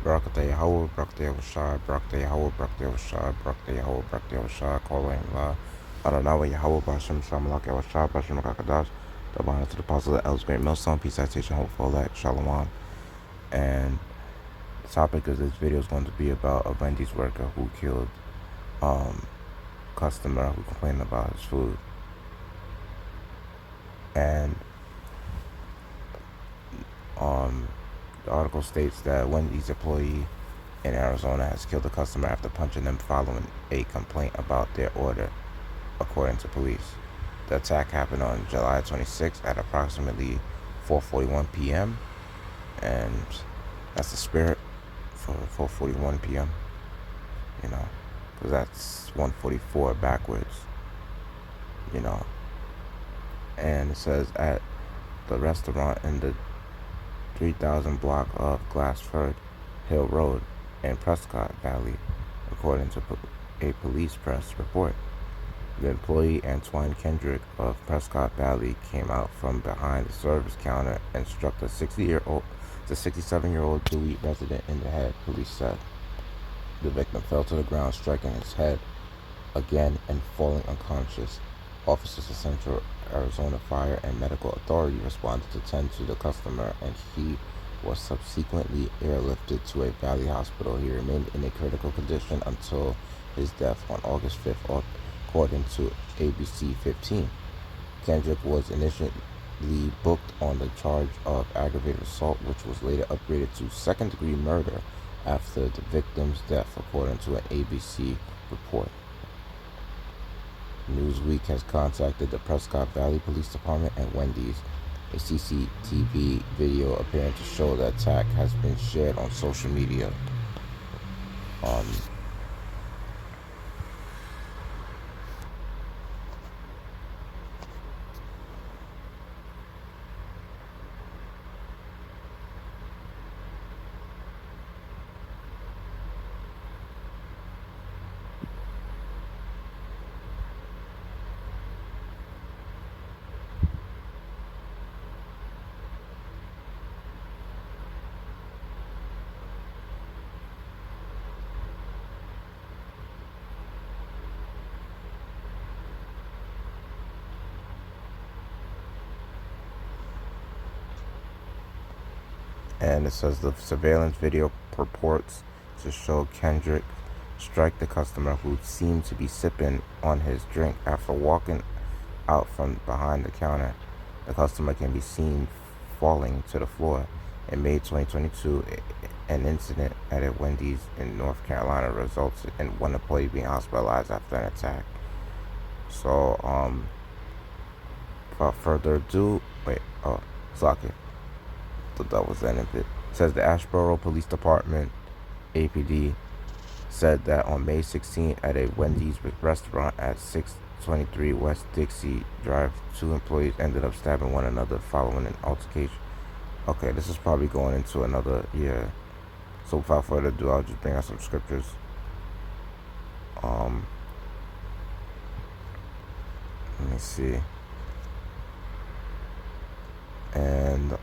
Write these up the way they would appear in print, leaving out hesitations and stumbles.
Barakatah Yahweh, Barakatah Yahushua, Barakatah Yahweh, Barakatah Yahushua, Barakatah Yahweh, Barakatah Yahushua, Kohen La, Adonai Yahweh, Bashem Shamalak Yahushua, Bashem Makakadash, double honor to the apostle of the Elder Great Millstone, peace, citation, hope for elect, Shalom. And the topic of this video is going to be about a Wendy's worker who killed customer who complained about his food. And the article states that Wendy's employee in Arizona has killed a customer after punching them following a complaint about their order, according to police. The attack happened on July 26th at approximately 4:41 p.m. And that's the spirit for 4:41 p.m. You know, because that's 1:44 backwards. You know, and it says at the restaurant in the 3000 block of Glassford Hill Road in Prescott Valley, according to a police press report. The employee, Antoine Kendrick of Prescott Valley, came out from behind the service counter and struck the 67-year-old Dewey resident in the head, police said. The victim fell to the ground, striking his head again and falling unconscious. Officers of Central Arizona Fire and Medical Authority responded to tend to the customer, and he was subsequently airlifted to a Valley hospital. He remained in a critical condition until his death on August 5th, according to ABC 15. Kendrick was initially booked on the charge of aggravated assault, which was later upgraded to second-degree murder after the victim's death, according to an ABC report. Newsweek has contacted the Prescott Valley Police Department and Wendy's. A CCTV video appearing to show the attack has been shared on social media. And it says the surveillance video purports to show Kendrick strike the customer, who seemed to be sipping on his drink, after walking out from behind the counter. The customer can be seen falling to the floor. In May 2022, an incident at a Wendy's in North Carolina resulted in one employee being hospitalized after an attack. So, without further ado, suck it. That was the end of it. It says the Asheboro Police Department, APD, said that on May 16th at a Wendy's restaurant at 623 West Dixie Drive, two employees ended up stabbing one another following an altercation. Okay, this is probably going into another year. So without further ado, I'll just bring out some scriptures. Let me see. And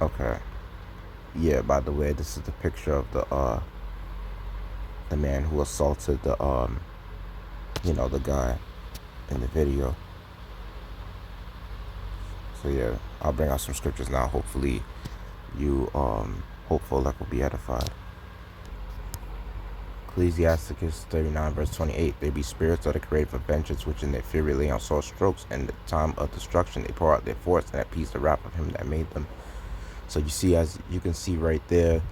okay. Yeah, by the way, this is the picture of the man who assaulted the the guy in the video. So yeah, I'll bring out some scriptures now. Hopefully you hopeful that will be edified. Ecclesiasticus 39 verse 28. They be spirits that are created for vengeance, which in their fury lay on sore strokes, and in the time of destruction they pour out their force, and appease the wrath of him that made them. So you see, as you can see right there,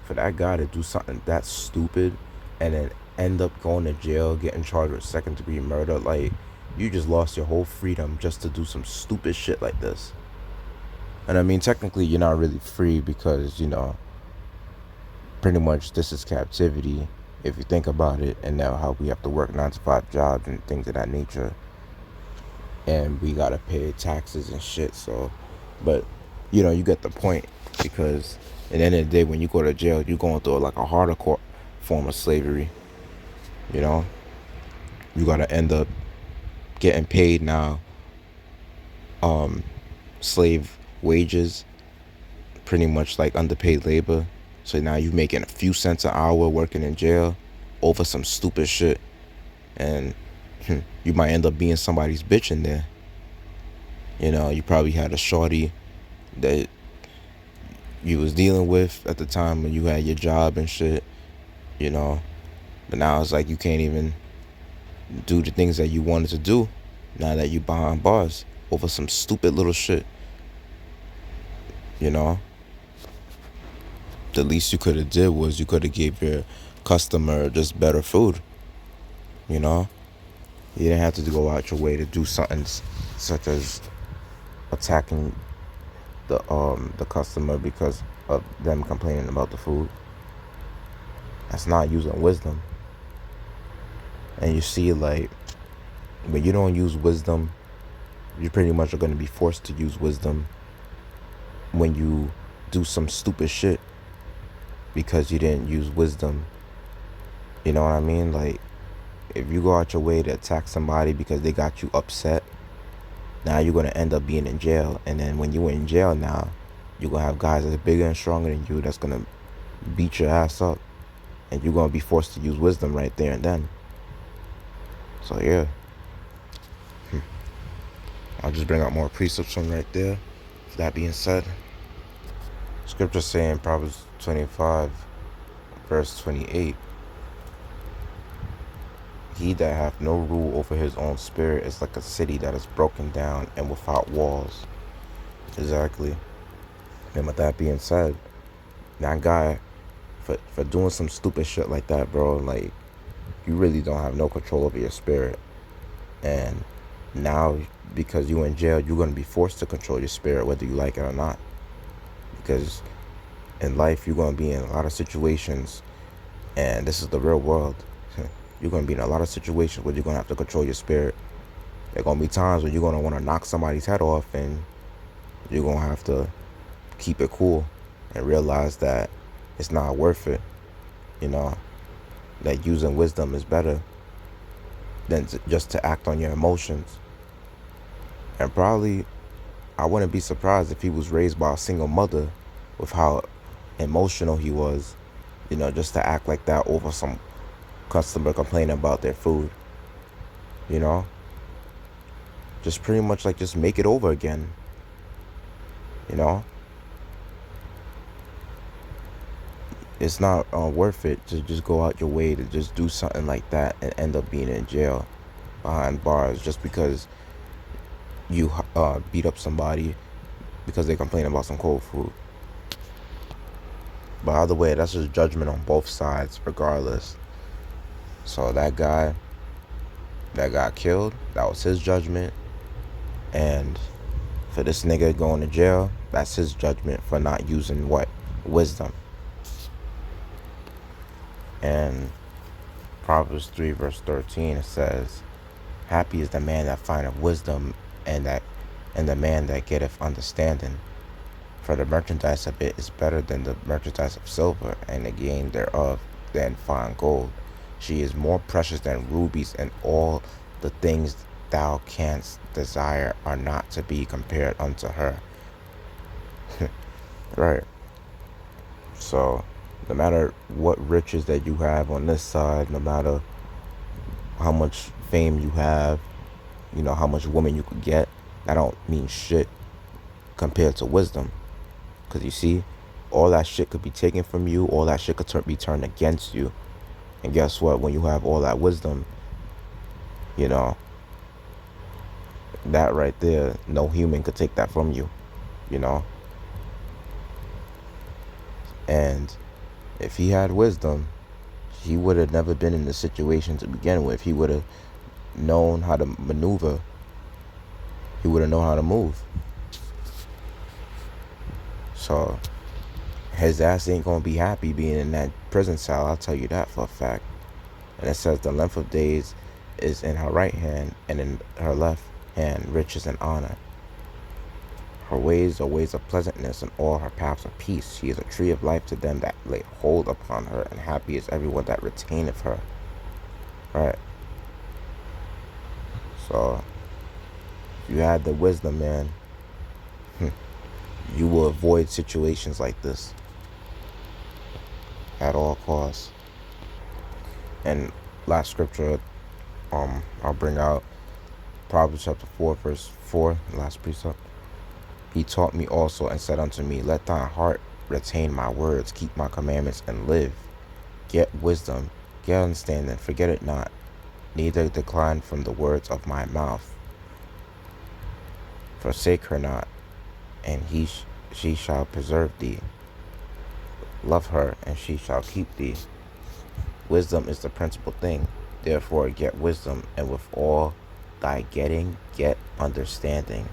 for that guy to do something that stupid and then end up going to jail, getting charged with second-degree murder, like, you just lost your whole freedom just to do some stupid shit like this. And I mean, technically you're not really free, because pretty much this is captivity if you think about it. And now how we have to work 9-to-5 jobs and things of that nature, and we gotta pay taxes and shit. So, but you get the point, because at the end of the day, when you go to jail, you're going through like a hardcore form of slavery. You gotta end up getting paid now slave wages, pretty much like underpaid labor. So now you're making a few cents an hour working in jail over some stupid shit. And you might end up being somebody's bitch in there. You know, you probably had a shorty that you was dealing with at the time when you had your job and shit, you know. But now it's like you can't even do the things that you wanted to do now that you behind bars over some stupid little shit, you know. The least you could have did was you could have gave your customer just better food, you know. You didn't have to go out your way to do something such as attacking the customer because of them complaining about the food. That's not using wisdom. And you see, like, when you don't use wisdom, you pretty much are going to be forced to use wisdom when you do some stupid shit because you didn't use wisdom. You know what I mean? Like, if you go out your way to attack somebody because they got you upset, now you're going to end up being in jail. And then when you're in jail now, you're going to have guys that's bigger and stronger than you that's going to beat your ass up. And you're going to be forced to use wisdom right there and then. So, yeah. I'll just bring out more precepts from right there. That being said, Scripture saying Proverbs 25, verse 28, he that hath no rule over his own spirit is like a city that is broken down and without walls. Exactly. And with that being said, that guy, for doing some stupid shit like that, bro, like, you really don't have no control over your spirit. And now, because you in jail, you're going to be forced to control your spirit, whether you like it or not. Because in life, you're going to be in a lot of situations, and this is the real world. You're going to be in a lot of situations where you're going to have to control your spirit. There are going to be times when you're going to want to knock somebody's head off, and you're going to have to keep it cool and realize that it's not worth it. You know, that using wisdom is better than just to act on your emotions. And probably, I wouldn't be surprised if he was raised by a single mother with how emotional he was, you know, just to act like that over some customer complaining about their food, you know. Just pretty much like just make it over again, you know. It's not worth it to just go out your way to just do something like that and end up being in jail behind bars just because you beat up somebody because they complain about some cold food. But either way, that's just judgment on both sides regardless. So that guy that got killed, that was his judgment. And for this nigga going to jail, that's his judgment for not using what? Wisdom. And Proverbs 3 verse 13, it says, happy is the man that findeth wisdom, and the man that getteth understanding. For the merchandise of it is better than the merchandise of silver, and the gain thereof than fine gold. She is more precious than rubies, and all the things thou canst desire are not to be compared unto her. Right. So, no matter what riches that you have on this side, no matter how much fame you have, you know, how much woman you could get, that don't mean shit compared to wisdom. Because you see, all that shit could be taken from you, all that shit could be turned against you. And guess what? When you have all that wisdom, you know, that right there, no human could take that from you, you know. And if he had wisdom, he would have never been in this situation to begin with. He would have known how to maneuver. He would have known how to move. So his ass ain't gonna be happy being in that prison cell, I'll tell you that for a fact. And it says the length of days is in her right hand, and in her left hand riches and honor. Her ways are ways of pleasantness, and all her paths of peace. She is a tree of life to them that lay hold upon her, and happy is everyone that retaineth her. Right. So, if you had the wisdom, man, You will avoid situations like this at all costs. And last scripture, I'll bring out Proverbs chapter 4, verse 4, last precept. He taught me also and said unto me, let thine heart retain my words, keep my commandments, and live. Get wisdom, get understanding, forget it not, neither decline from the words of my mouth. Forsake her not, and she shall preserve thee. Love her, and she shall keep thee. Wisdom is the principal thing. Therefore get wisdom, and with all thy getting, get understanding.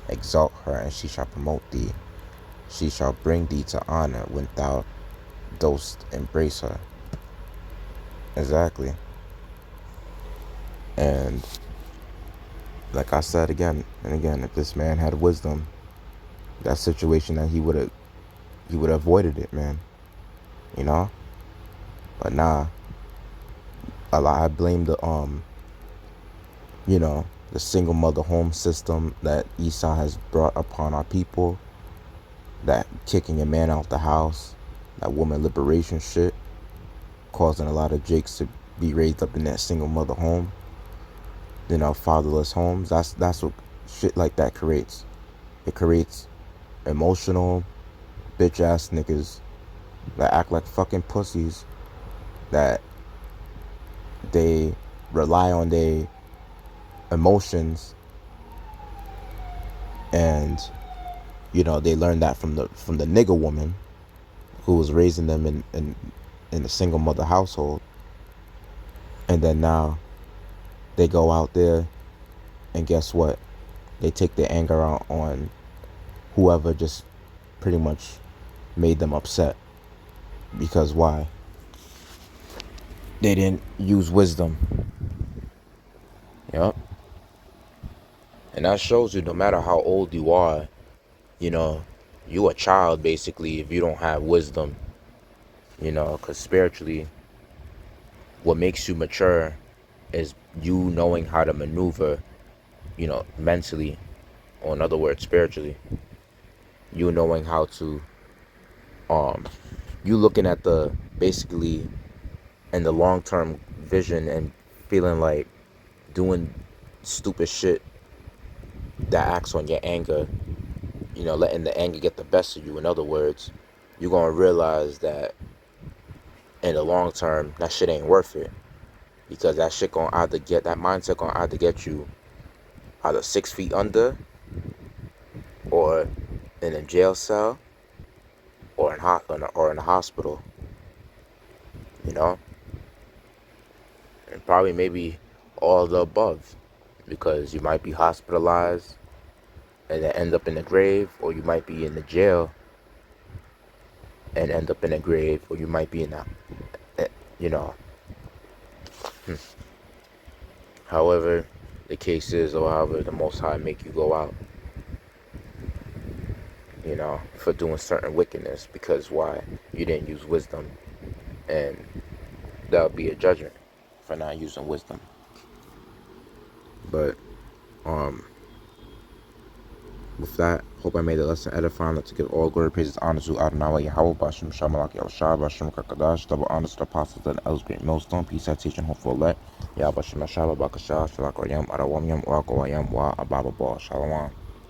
Exalt her, and she shall promote thee. She shall bring thee to honor when thou dost embrace her. Exactly. And like I said again and again, if this man had wisdom, that situation that he would have avoided it, man. You know? But nah. I blame the the single mother home system that Esau has brought upon our people. That kicking a man out the house, that woman liberation shit, causing a lot of Jakes to be raised up in that single mother home, fatherless homes. That's what shit like that creates. It creates emotional bitch ass niggas that act like fucking pussies, that they rely on their emotions, and they learned that from the nigger woman who was raising them in a single mother household. And then now they go out there and guess what? They take their anger out on whoever just pretty much made them upset. Because why? They didn't use wisdom. Yep. And that shows you no matter how old you are, you a child basically if you don't have wisdom. Because spiritually, what makes you mature is you knowing how to maneuver, mentally, or in other words, spiritually. You knowing how to, you looking at the, basically, in the long-term vision and feeling like doing stupid shit that acts on your anger, letting the anger get the best of you. In other words, you're going to realize that in the long term, that shit ain't worth it. Because that mindset gonna either get you either 6 feet under, or in a jail cell, or in a hospital, and probably maybe all of the above, because you might be hospitalized and then end up in the grave, or you might be in the jail and end up in a grave, or you might be in however the case is, or however the Most High make you go out, for doing certain wickedness. Because why? You didn't use wisdom, and that would be a judgment for not using wisdom. But with that, hope I made the lesson edifying. Let's give all glory, praises, honor to Adonai Yahweh, Bashim Shamalak Yahshua, Bashim Kakadash, double honors to the apostles and elders, great millstone, peace, teaching, hopeful elect, Yah Bashim Shaba Bakasha, Shalak Oyam, Arawam Yam, Wa Goyam, Wa Ababa Shalom.